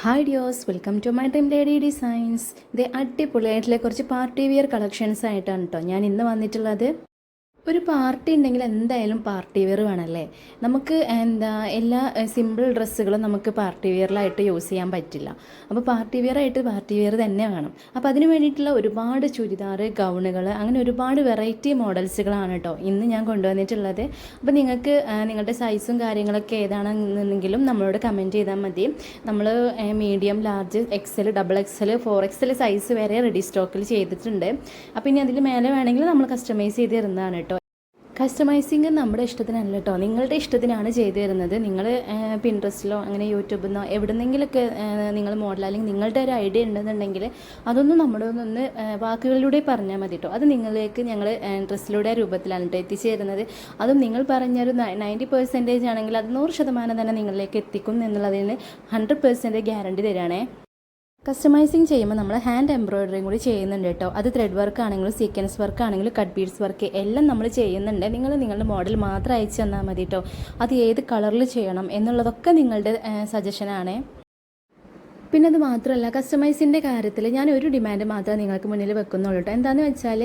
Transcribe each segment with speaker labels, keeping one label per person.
Speaker 1: Hi dears, welcome to my dream lady designs. ഇത് അടിപൊളിയായിട്ടുള്ള കുറച്ച് പാർട്ടി വിയർ കളക്ഷൻസ് ആയിട്ടാണ് കേട്ടോ ഞാൻ ഇന്ന് വന്നിട്ടുള്ളത്. ഒരു പാർട്ടി ഉണ്ടെങ്കിൽ എന്തായാലും പാർട്ടി വെയർ വേണമല്ലേ. നമുക്ക് എല്ലാ സിമ്പിൾ ഡ്രസ്സുകളും നമുക്ക് പാർട്ടി വെയറിലായിട്ട് യൂസ് ചെയ്യാൻ പറ്റില്ല. അപ്പോൾ പാർട്ടി വെയർ തന്നെ വേണം. അപ്പോൾ അതിന് വേണ്ടിയിട്ടുള്ള ഒരുപാട് ചുരിദാർ, ഗൗണുകൾ, അങ്ങനെ ഒരുപാട് വെറൈറ്റി മോഡൽസുകളാണ് കേട്ടോ ഇന്ന് ഞാൻ കൊണ്ടുവന്നിട്ടുള്ളത്. അപ്പോൾ നിങ്ങൾക്ക് നിങ്ങളുടെ സൈസും കാര്യങ്ങളൊക്കെ ഏതാണെന്നുണ്ടെങ്കിലും നമ്മളോട് കമൻറ്റ് ചെയ്താൽ മതി. നമ്മൾ medium, large, XL, double XL, 4XL size വരെ റെഡി സ്റ്റോക്കിൽ ചെയ്തിട്ടുണ്ട്. അപ്പോൾ ഇനി അതിൽ മേലെ വേണമെങ്കിൽ നമ്മൾ കസ്റ്റമൈസ് ചെയ്ത് തരുന്നതാണ് കേട്ടോ. കസ്റ്റമൈസിങ് നമ്മുടെ ഇഷ്ടത്തിനല്ല കേട്ടോ, നിങ്ങളുടെ ഇഷ്ടത്തിനാണ് ചെയ്തു തരുന്നത്. നിങ്ങൾ പിൻട്രസ്റ്റിലോ അങ്ങനെ യൂട്യൂബിൽ നിന്നോ എവിടെന്നെങ്കിലൊക്കെ നിങ്ങൾ മോഡൽ അല്ലെങ്കിൽ നിങ്ങളുടെ ഒരു ഐഡിയ ഉണ്ടെന്നുണ്ടെങ്കിൽ അതൊന്നും നമ്മളൊന്ന് വാക്കുകളിലൂടെ പറഞ്ഞാൽ മതി കേട്ടോ. അത് നിങ്ങളിലേക്ക് ഞങ്ങൾ ഡ്രസ്സിലൂടെ രൂപത്തിലാണ് കേട്ടോ എത്തിച്ചു തരുന്നത്. അതും നിങ്ങൾ പറഞ്ഞൊരു 90% ആണെങ്കിൽ അത് 100% തന്നെ നിങ്ങളിലേക്ക് എത്തിക്കും എന്നുള്ളതിന് 100% ഗ്യാരണ്ടി തരാണേ. കസ്റ്റമൈസിങ് ചെയ്യുമ്പോൾ നമ്മൾ ഹാൻഡ് എംബ്രോയിഡറിയും കൂടി ചെയ്യുന്നുണ്ട് കേട്ടോ. അത് ത്രെഡ് വർക്ക് ആണെങ്കിലും സീക്വൻസ് വർക്ക് ആണെങ്കിലും കട്ട് ബീഡ്സ് വർക്ക് എല്ലാം നമ്മൾ ചെയ്യുന്നുണ്ട്. നിങ്ങൾ നിങ്ങളുടെ മോഡൽ മാത്രം അയച്ചു തന്നാൽ മതി കേട്ടോ. അത് ഏത് കളറിൽ ചെയ്യണം എന്നുള്ളതൊക്കെ നിങ്ങളുടെ സജഷനാണ്. പിന്നെ അത് മാത്രമല്ല, കസ്റ്റമൈസിൻ്റെ കാര്യത്തിൽ ഞാൻ ഒരു ഡിമാൻഡ് മാത്രമേ നിങ്ങൾക്ക് മുന്നിൽ വെക്കുന്നുള്ളൂ കേട്ടോ. എന്താണെന്ന് വെച്ചാൽ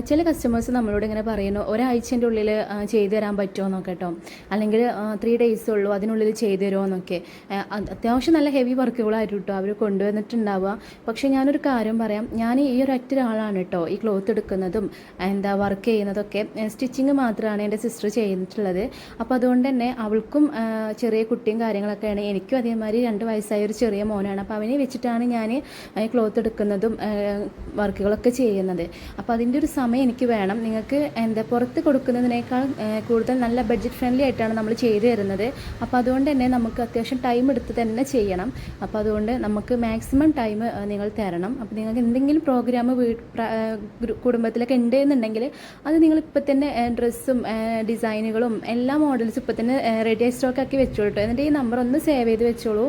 Speaker 1: ചില കസ്റ്റമേഴ്സ് നമ്മളോട് ഇങ്ങനെ പറയുന്നു, ഒരാഴ്ചൻ്റെ ഉള്ളിൽ ചെയ്തു തരാൻ പറ്റുമോ എന്നൊക്കെ കേട്ടോ, അല്ലെങ്കിൽ 3 days ഉള്ളൂ അതിനുള്ളിൽ ചെയ്തു തരുമോ എന്നൊക്കെ. അത്യാവശ്യം നല്ല ഹെവി വർക്കുകളായിരുന്നു കേട്ടോ അവർ കൊണ്ടുവന്നിട്ടുണ്ടാവുക. പക്ഷേ ഞാനൊരു കാര്യം പറയാം, ഞാൻ ഈ ഒരു ഒറ്റ ഒരാളാണ് കേട്ടോ ഈ ക്ലോത്ത് എടുക്കുന്നതും വർക്ക് ചെയ്യുന്നതൊക്കെ. സ്റ്റിച്ചിങ് മാത്രമാണ് എൻ്റെ സിസ്റ്റർ ചെയ്തിട്ടുള്ളത്. അപ്പോൾ അതുകൊണ്ട് തന്നെ അവൾക്കും ചെറിയ കുട്ടിയും കാര്യങ്ങളൊക്കെയാണ്. എനിക്കും അതേമാതിരി 2 വയസ്സായ ഒരു ചെറിയ മോനാണ്. അപ്പോൾ അവനെ വെച്ചിട്ടാണ് ഞാൻ ക്ലോത്ത് എടുക്കുന്നതും വർക്കുകളൊക്കെ ചെയ്യുന്നത്. അപ്പോൾ അതിൻ്റെ ഒരു സമയം എനിക്ക് വേണം. നിങ്ങൾക്ക് പുറത്ത് കൊടുക്കുന്നതിനേക്കാൾ കൂടുതൽ നല്ല ബഡ്ജറ്റ് ഫ്രണ്ട്ലി ആയിട്ടാണ് നമ്മൾ ചെയ്തു തരുന്നത്. അപ്പോൾ അതുകൊണ്ട് തന്നെ നമുക്ക് അത്യാവശ്യം ടൈം എടുത്ത് തന്നെ ചെയ്യണം. അപ്പോൾ അതുകൊണ്ട് നമുക്ക് മാക്സിമം ടൈം നിങ്ങൾ തരണം. അപ്പോൾ നിങ്ങൾക്ക് എന്തെങ്കിലും പ്രോഗ്രാം കുടുംബത്തിലൊക്കെ ഉണ്ട് എന്നുണ്ടെങ്കിൽ അത് നിങ്ങൾ ഇപ്പോൾ തന്നെ ഡ്രസ്സും ഡിസൈനുകളും എല്ലാ മോഡൽസും ഇപ്പോൾ തന്നെ റെഡി സ്റ്റോക്ക് ആക്കി വെച്ചോളൂ കേട്ടോ. എന്നിട്ട് ഈ നമ്പർ ഒന്ന് സേവ് ചെയ്ത് വെച്ചോളൂ.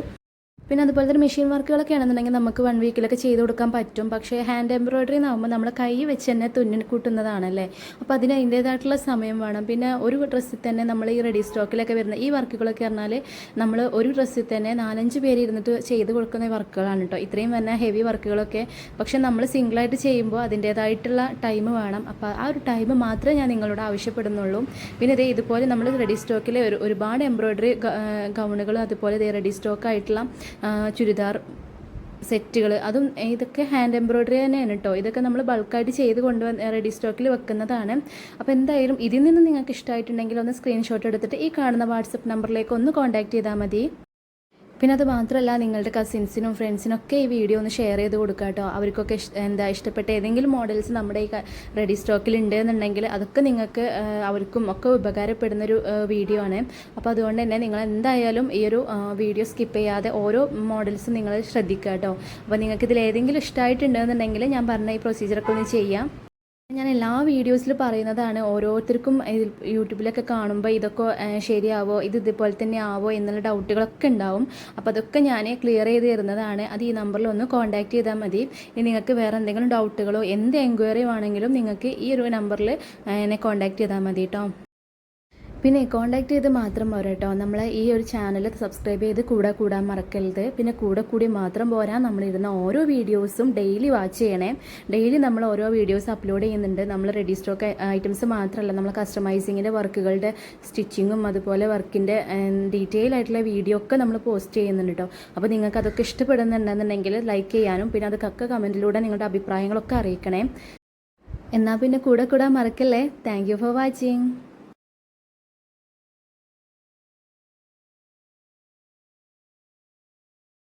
Speaker 1: പിന്നെ അതുപോലെ തന്നെ മെഷീൻ വർക്കുകളൊക്കെ ആണെന്നുണ്ടെങ്കിൽ നമുക്ക് 1 വീക്കിലൊക്കെ ചെയ്ത് കൊടുക്കാൻ പറ്റും. പക്ഷേ ഹാൻഡ് എംബ്രോയിഡറി എന്നാകുമ്പോൾ നമ്മൾ കൈ വെച്ച് തന്നെ തുന്നി കൂട്ടുന്നതാണല്ലേ. അപ്പോൾ അതിന് അതിൻ്റേതായിട്ടുള്ള സമയം വേണം. പിന്നെ ഒരു ഡ്രസ്സിൽ തന്നെ നമ്മൾ ഈ റെഡി സ്റ്റോക്കിലൊക്കെ വരുന്ന ഈ വർക്കുകളൊക്കെ പറഞ്ഞാൽ നമ്മൾ ഒരു ഡ്രസ്സിൽ തന്നെ 4-5 പേര് ഇരുന്നിട്ട് ചെയ്ത് കൊടുക്കുന്ന വർക്കുകളാണ് കേട്ടോ ഇത്രയും വരുന്ന ഹെവി വർക്കുകളൊക്കെ. പക്ഷേ നമ്മൾ സിംഗിളായിട്ട് ചെയ്യുമ്പോൾ അതിൻ്റേതായിട്ടുള്ള ടൈം വേണം. അപ്പോൾ ആ ഒരു ടൈം മാത്രമേ ഞാൻ നിങ്ങളോട് ആവശ്യപ്പെടുന്നുള്ളൂ. പിന്നെ ഇതുപോലെ നമ്മൾ റെഡി സ്റ്റോക്കിൽ ഒരുപാട് എംബ്രോയിഡറി ഗൗണുകളും അതുപോലെ റെഡി സ്റ്റോക്കായിട്ടുള്ള ചുരിദാർ സെറ്റുകൾ, അതും ഇതൊക്കെ ഹാൻഡ് എംബ്രോയിഡറി തന്നെയാണ് കേട്ടോ. ഇതൊക്കെ നമ്മൾ ബൾക്കായിട്ട് ചെയ്ത് റെഡി സ്റ്റോക്കിൽ വെക്കുന്നതാണ്. അപ്പോൾ എന്തായാലും ഇതിൽ നിന്ന് നിങ്ങൾക്ക് ഇഷ്ടമായിട്ടുണ്ടെങ്കിൽ ഒന്ന് സ്ക്രീൻഷോട്ട് എടുത്തിട്ട് ഈ കാണുന്ന വാട്സപ്പ് നമ്പറിലേക്ക് ഒന്ന് കോൺടാക്റ്റ് ചെയ്താൽ മതി. പിന്നെ അത് മാത്രമല്ല, നിങ്ങളുടെ കസിൻസിനും ഫ്രണ്ട്സിനൊക്കെ ഈ വീഡിയോ ഒന്ന് ഷെയർ ചെയ്ത് കൊടുക്കുക കേട്ടോ. അവർക്കൊക്കെ ഇഷ്ടപ്പെട്ട ഏതെങ്കിലും മോഡൽസ് നമ്മുടെ ഈ റെഡി സ്റ്റോക്കിൽ ഉണ്ട് എന്നുണ്ടെങ്കിൽ അതൊക്കെ നിങ്ങൾക്ക് അവർക്കും ഒക്കെ ഉപകാരപ്പെടുന്നൊരു വീഡിയോ ആണ്. അപ്പോൾ അതുകൊണ്ട് തന്നെ നിങ്ങൾ എന്തായാലും ഈ ഒരു വീഡിയോ സ്കിപ്പ് ചെയ്യാതെ ഓരോ മോഡൽസും നിങ്ങൾ ശ്രദ്ധിക്കുക കേട്ടോ. അപ്പോൾ നിങ്ങൾക്ക് ഇതിൽ ഏതെങ്കിലും ഇഷ്ടമായിട്ടുണ്ടെന്നുണ്ടെങ്കിൽ ഞാൻ പറഞ്ഞ ഈ പ്രൊസീജിയറൊക്കെ ഒന്ന് ചെയ്യാം. ഞാൻ എല്ലാ വീഡിയോസിലും പറയുന്നതാണ്, ഓരോരുത്തർക്കും യൂട്യൂബിലൊക്കെ കാണുമ്പോൾ ഇതൊക്കെ ശരിയാവോ, ഇതുപോലെ തന്നെ ആവോ എന്നുള്ള ഡൗട്ടുകളൊക്കെ ഉണ്ടാവും. അപ്പോൾ അതൊക്കെ ഞാൻ ക്ലിയർ ചെയ്ത് തരുന്നതാണ്. അത് ഈ നമ്പറിൽ ഒന്ന് കോൺടാക്റ്റ് ചെയ്താൽ മതി. ഇനി നിങ്ങൾക്ക് വേറെ എന്തെങ്കിലും ഡൗട്ടുകളോ എന്ത് എൻക്വയറി ആണെങ്കിലും നിങ്ങൾക്ക് ഈ ഒരു നമ്പറിൽ എന്നെ കോൺടാക്റ്റ് ചെയ്താൽ മതി കേട്ടോ. പിന്നെ കോൺടാക്റ്റ് ചെയ്ത് മാത്രം പോരാ കേട്ടോ, നമ്മളെ ഈ ഒരു ചാനൽ സബ്സ്ക്രൈബ് ചെയ്ത് കൂടാൻ മറക്കരുത്. പിന്നെ കൂടി മാത്രം പോരാ, നമ്മളിരുന്ന ഓരോ വീഡിയോസും ഡെയിലി വാച്ച് ചെയ്യണേ. ഡെയിലി നമ്മൾ ഓരോ വീഡിയോസ് അപ്ലോഡ് ചെയ്യുന്നുണ്ട്. നമ്മൾ റെഡി സ്റ്റോക്ക് ഐറ്റംസ് മാത്രമല്ല, നമ്മൾ കസ്റ്റമൈസിങ്ങിൻ്റെ വർക്കുകളുടെ സ്റ്റിച്ചിങ്ങും അതുപോലെ വർക്കിൻ്റെ ഡീറ്റെയിൽ ആയിട്ടുള്ള വീഡിയോ ഒക്കെ നമ്മൾ പോസ്റ്റ് ചെയ്യുന്നുണ്ട് കേട്ടോ. അപ്പോൾ നിങ്ങൾക്ക് അതൊക്കെ ഇഷ്ടപ്പെടുന്നുണ്ടെന്നുണ്ടെങ്കിൽ ലൈക്ക് ചെയ്യാനും പിന്നെ അതൊക്കെ കമൻറ്റിലൂടെ നിങ്ങളുടെ അഭിപ്രായങ്ങളൊക്കെ അറിയിക്കണേ. എന്നാൽ പിന്നെ കൂടാൻ മറക്കല്ലേ. Thank you for watching.